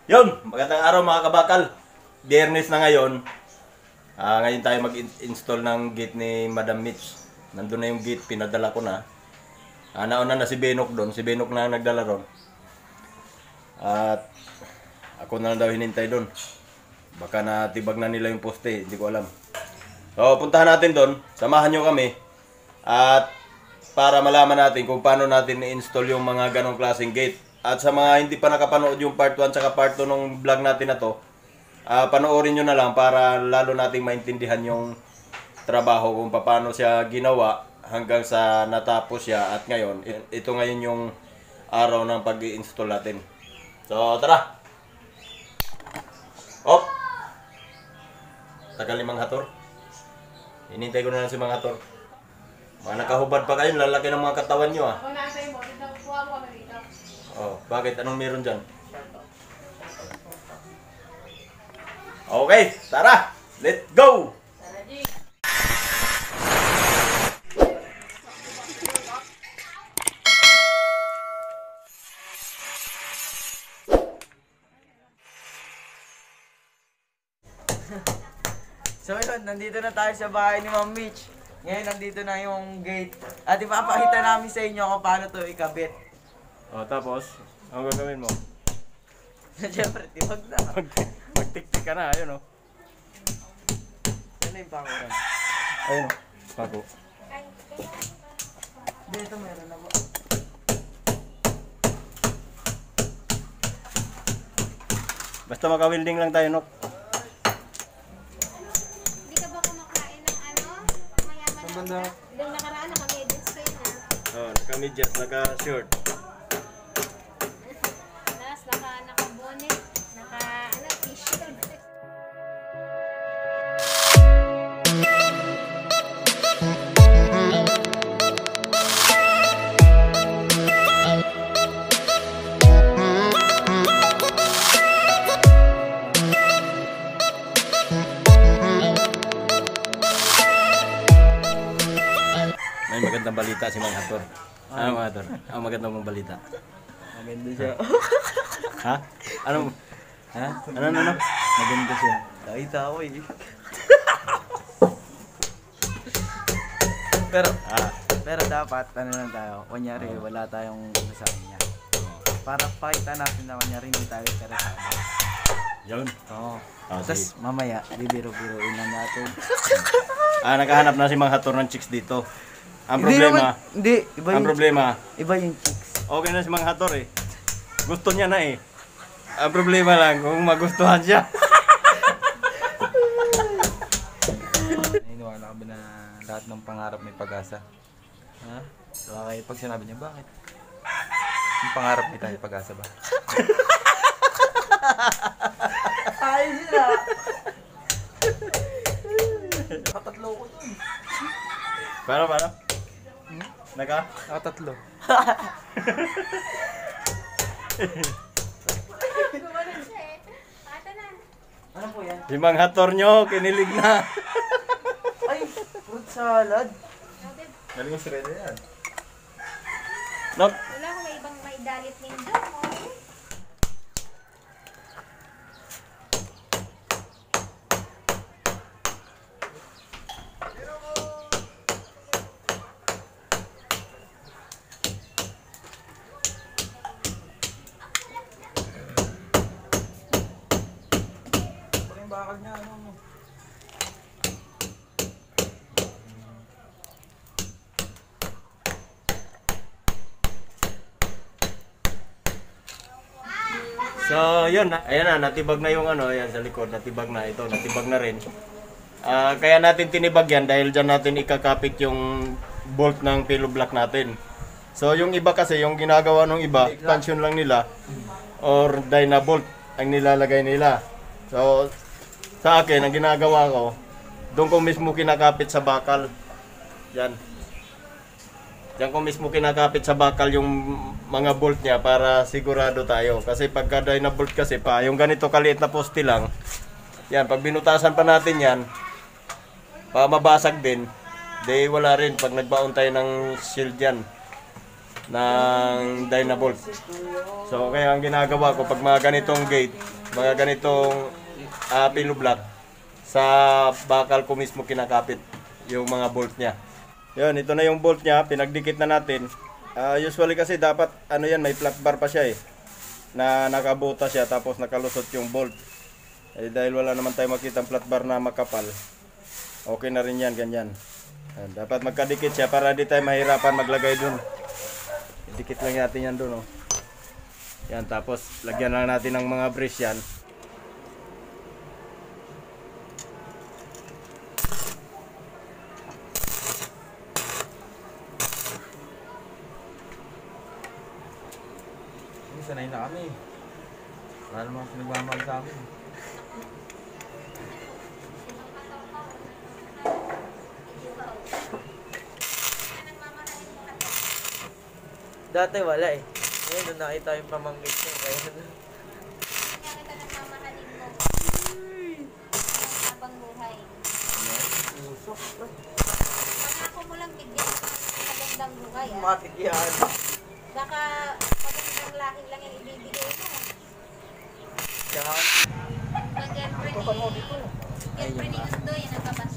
Yun, magandang araw mga kabakal. Biyernes na ngayon. Ngayon tayo mag-install ng gate ni Madam Mitch. Nandun na yung gate, pinadala ko na. Nauna na si Benok doon. Si Benok na nagdala ron. At ako na lang daw hinintay doon. Baka natibag na nila yung poste, hindi ko alam. So, puntahan natin doon. Samahan nyo kami. At para malaman natin kung paano natin i-install yung mga ganong klaseng gate. At sa mga hindi pa nakapanood yung part 1 at part 2 ng vlog natin na to, panoorin nyo na lang para lalo nating maintindihan yung trabaho kung paano siya ginawa hanggang sa natapos siya. At ngayon, ito ngayon yung araw ng pag-i-install natin. So, tara! Op! Tagal ni Mang Hator. Hinintay ko na lang si Mang Hator. Mga nakahubad pa kayo, lalaki ng mga katawan nyo ah. Oh, bakit? Anong meron dyan? Okay, tara! Let's go! So yun, nandito na tayo sa bahay ni Ma'am Mitch. Ngayon, nandito na yung gate. At ipapakita namin sa inyo kung paano ito ikabit. O, tapos, ang gagawin mo? Siyempre, tibag na. Magtik-tik ka na, ayun o. Yan na yung panguran. Ayun o, bago. Dito meron na po. Basta maka-welding lang tayo, Nok. Hindi ka ba kumakain ng ano? Mayaman na banda? Nung nakaraan, naka-medals kayo na. Oh, naka-medyas, naka-short. Tapos naka-bonnet, t-shirt. May magandang balita si Mang Hator. Ano Mang Hator? Ang magandang mong balita. Maganda siya. Ha? Ano? Ha? Ano? Maganda siya. Nakita ako eh. Pero dapat, ano lang tayo, kunyari wala tayong ano sa kanya. Para pakita natin na kunyari hindi tayo interesado. Yun. Oo. Sige. Tapos mamaya, bibiro-biroin na natin. Nakahanap na si Mang Hator ng chicks dito. Ang problema, Hindi, iba ang yung, problema, iba yung chicks. okay na si Mang Hator eh. Gusto niya na eh. Ang problema lang kung magustuhan siya. Naniniwala ka ba na lahat ng pangarap may pag-asa? Ha? So, okay, pag sinabi niya, bakit? Yung pangarap may tayo pag-asa ba? Ayos sila! Nakatatlo ko dun. Paano? Nakatatlo. Gumanon siya eh. Ata na. Ano po yan? Si Mang Hator nyo, kinilig na. Ay, fruit salad. Galing mo si Rede yan. Nok, Wala ko may ibang may dalit nindo. Pag yung bakal niya, ano mo? so yun, ayan na, natibag na yung ano, ayan sa likod, natibag na ito, natibag na rin. Kaya natin tinibag yan dahil dyan natin ikakapit yung bolt ng pillow block natin. So yung iba kasi, yung ginagawa ng iba, expansion lang nila or dynabolt ang nilalagay nila. So sa akin, ang ginagawa ko, doon ko mismo kinakapit sa bakal. Yan. Diyan ko mismo kinakapit sa bakal yung mga bolt niya para sigurado tayo. Kasi pagka dynabolt kasi pa, yung ganito kaliit na poste lang, yan, pag binutasan pa natin yan, mabasag din, di wala rin pag nagbaon tayo ng shield yan. ng Dynabolt. So kaya ang ginagawa ko pag mga ganitong gate, mga ganitong pillow block, sa bakal ko mismo kinakapit yung mga bolt niya. Yun, ito na yung bolt niya, pinagdikit na natin. Usually kasi dapat ano yan, may flat bar pa siya na nakabuta siya tapos nakalusot yung bolt. Dahil wala naman tayo makitang flat bar na makapal, okay na rin yan, ganyan. Dapat magkadikit siya para di tayo mahirapan maglagay dun. Dikit lang natin yan dun. Yan, tapos lagyan lang natin ng mga brace yan. Sanay na kami. Wala naman nagmamahal sa amin. Dati wala eh. Ngayon, nung nakita yung pamangkin ko, kaya Kaya kita nagmamahalin mo. Habang buhay. Pangako mo lang bigyan ng magandang buhay matik yan. Baka magandang laking lang yung ibibigay mo. Tsaka, Girlfriend ni Undo, yan nagpabas.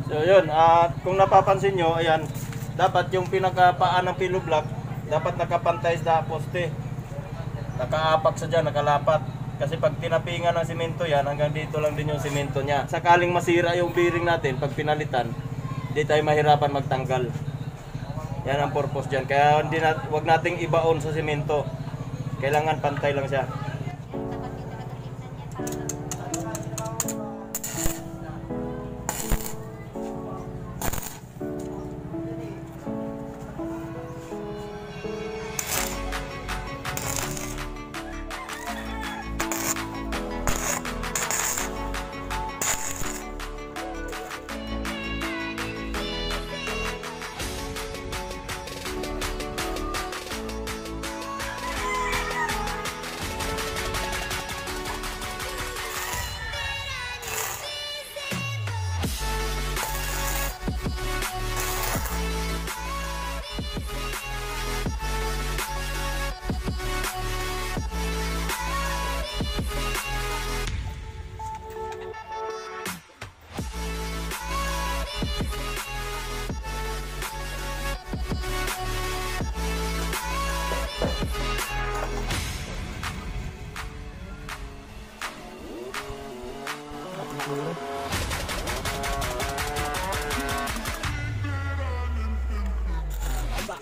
So yun, kung napapansin nyo, ayan, dapat yung pinakapaan ng pillow block, dapat nakapantay sa poste. Nakaapak sa dyan, nakalapat. Kasi pag tinapingan ng simento yan, hanggang dito lang din yung simento niya. Sakaling masira yung bearing natin, pag pinalitan, hindi tayo mahirapan magtanggal. Yan ang purpose dyan. Kaya wag nating ibaon sa simento. Kailangan pantay lang siya. Dapat yung talaga tingnan yan para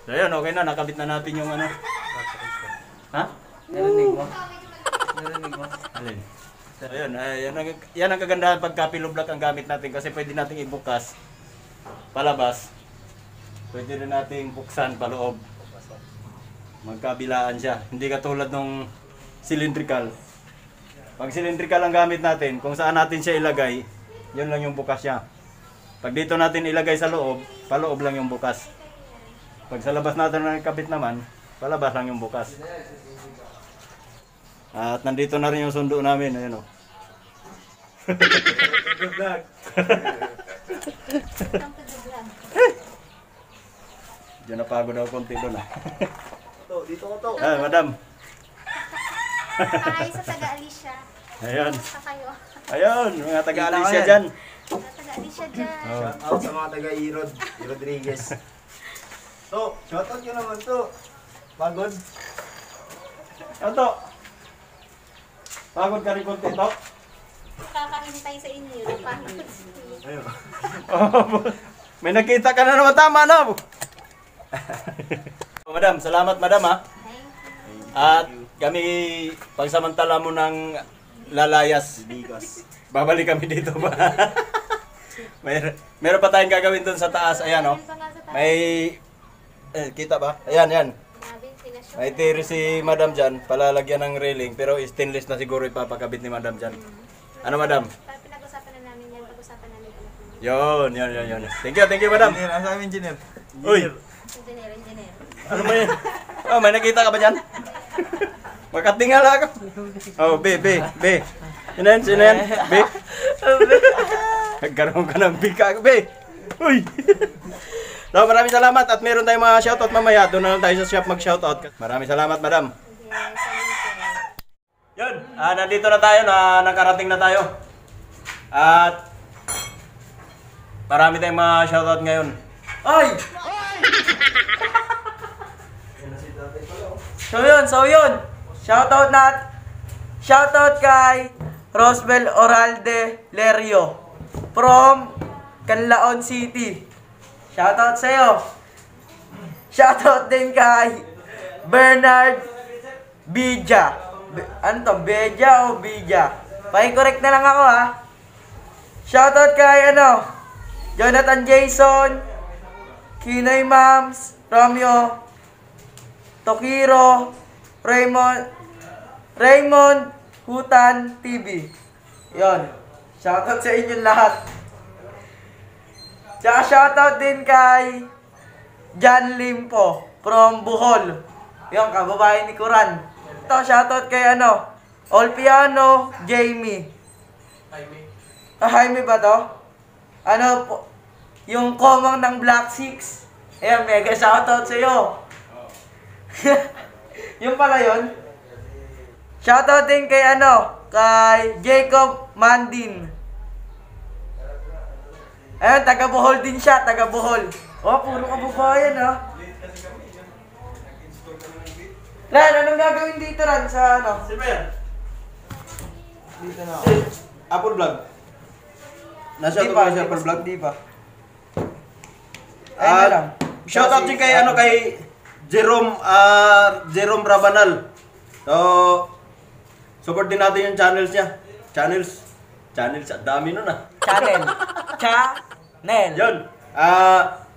So yun, okay na, nakabit na natin yung ano. Ha? narinig mo? Narinig mo? Alin? So yun, yan ang kagandahan pagka pillow block ang gamit natin kasi pwede nating ibukas palabas. Pwede rin nating buksan paloob. Magkabilaan siya. Hindi katulad nung cylindrical. Pag cylindrical ang gamit natin, kung saan natin siya ilagay, yun lang yung bukas niya. Pag dito natin ilagay sa loob, paloob lang yung bukas. Pag sa labas natin na kabit naman, palabas lang yung bukas. At nandito na rin yung sundo namin. Ayun o. Diyan napagod ako konti doon ah. Dito ko to. Ah, madam. Hi sa taga-Alicia. Ayun. Kamusta kayo? Ayun, mga taga-Alicia Kita ko dyan. Sa taga-Alicia dyan. Oh. Shout out sa mga taga Irod Rodriguez. To, shout out nyo naman to. Pagod. Ano to? Pagod ka rin konti to? Kakahintay sa inyo. Napagod. Ayun. Oh, may nakita ka na naman, tama na. Madam, salamat madam ha. Thank you. At kami, pagsamantala mo ng lalayas, Bigas. babalik kami dito ba? Meron pa tayong gagawin doon sa taas. Ayan o. Ayun pa nga sa taas. May, kita ba? Ayan, yan. Nabi, sinashow. May tiri si madam dyan, palalagyan ng railing, pero stainless na siguro ipapakabit ni madam dyan. Ano madam? Pinag-usapan na namin yan. Pag-usapan namin pala. Yun. Thank you madam. Engineer, ang sabi engineer. Uy, Engineer. ano ba yan? Oh, may nakita ka ba dyan? Makatingala ako. Oh, be. Sino yan? Be. Nagkaroon ka ng bika, be. Uy. So, maraming salamat at meron tayong mga shoutout mamaya. Doon na lang tayo sa shop mag-shoutout. Maraming salamat, madam. Yun, nandito na tayo, nakarating na tayo. At marami tayong mga shoutout ngayon. Ay! So yun. Shoutout kay Rosbel Oralde Lerio from Canlaon City. Shoutout sa'yo. Shoutout din kay Bernard Bija. Ano to? Beja o Bija? Pakicorrect na lang ako ha. Shoutout kay Jonathan Jason, Kinoy Mams, Romeo, Tokiro, Raymond Hutan TV. Yon. Shoutout sa inyo lahat. Tsaka shoutout din kay John Limpo from Bohol. Yon, kababae ni Kuran. Ito, shoutout kay Olpiano Jamie. Jaime ba to? Yung komang ng Black Six. Ayan, mega shoutout sa'yo. Yung pala yun. Shoutout din kay kay Jacob Mandin. Ayun, taga Bohol din siya, taga Bohol. Oh, puro kababayan ha. Ran, anong gagawin dito Ran sa Sino yan? Dito na. Apple Vlog. Nasa Di ito pa, ba si Apple Vlog? Di pa. Ayun na lang. Shoutout din kay kay Jerome Rabanal. So, support din natin yung channels niya. Channels, dami nun ah. Channel. Yun.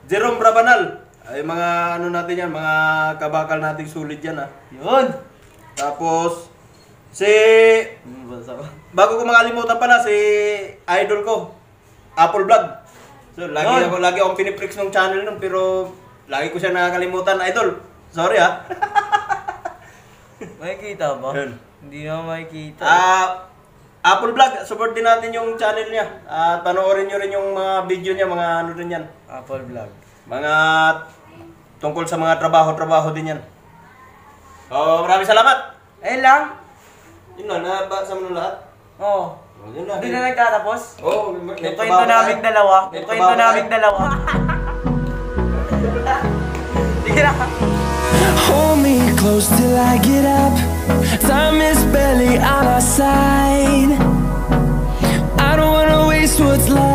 Jerome Rabanal. Ay mga natin yan, mga kabakal nating sulit yan ah. Yun. Tapos, bago ko makalimutan pala, si idol ko, Apple Vlog. So, lagi akong piniprix ng channel nun, pero lagi ko siya nakakalimutan, idol. Sorry ha. Makikita ba? Yun. Hindi naman makikita. Apple Vlog, support din natin yung channel niya. At panoorin nyo rin yung mga video niya, mga ano rin yan. Apple Vlog. Mga tungkol sa mga trabaho din yan. Maraming salamat. Ayun lang. Yun na, nabasa mo na lahat. Oo. Yun na. Hindi na nagtatapos. May Yung kwento trabaho naming tayo. dalawa. May Yung kwento trabaho naming tayo. dalawa. Hindi na. Hold me close till I get up. Time is barely on our side. I don't wanna waste what's left.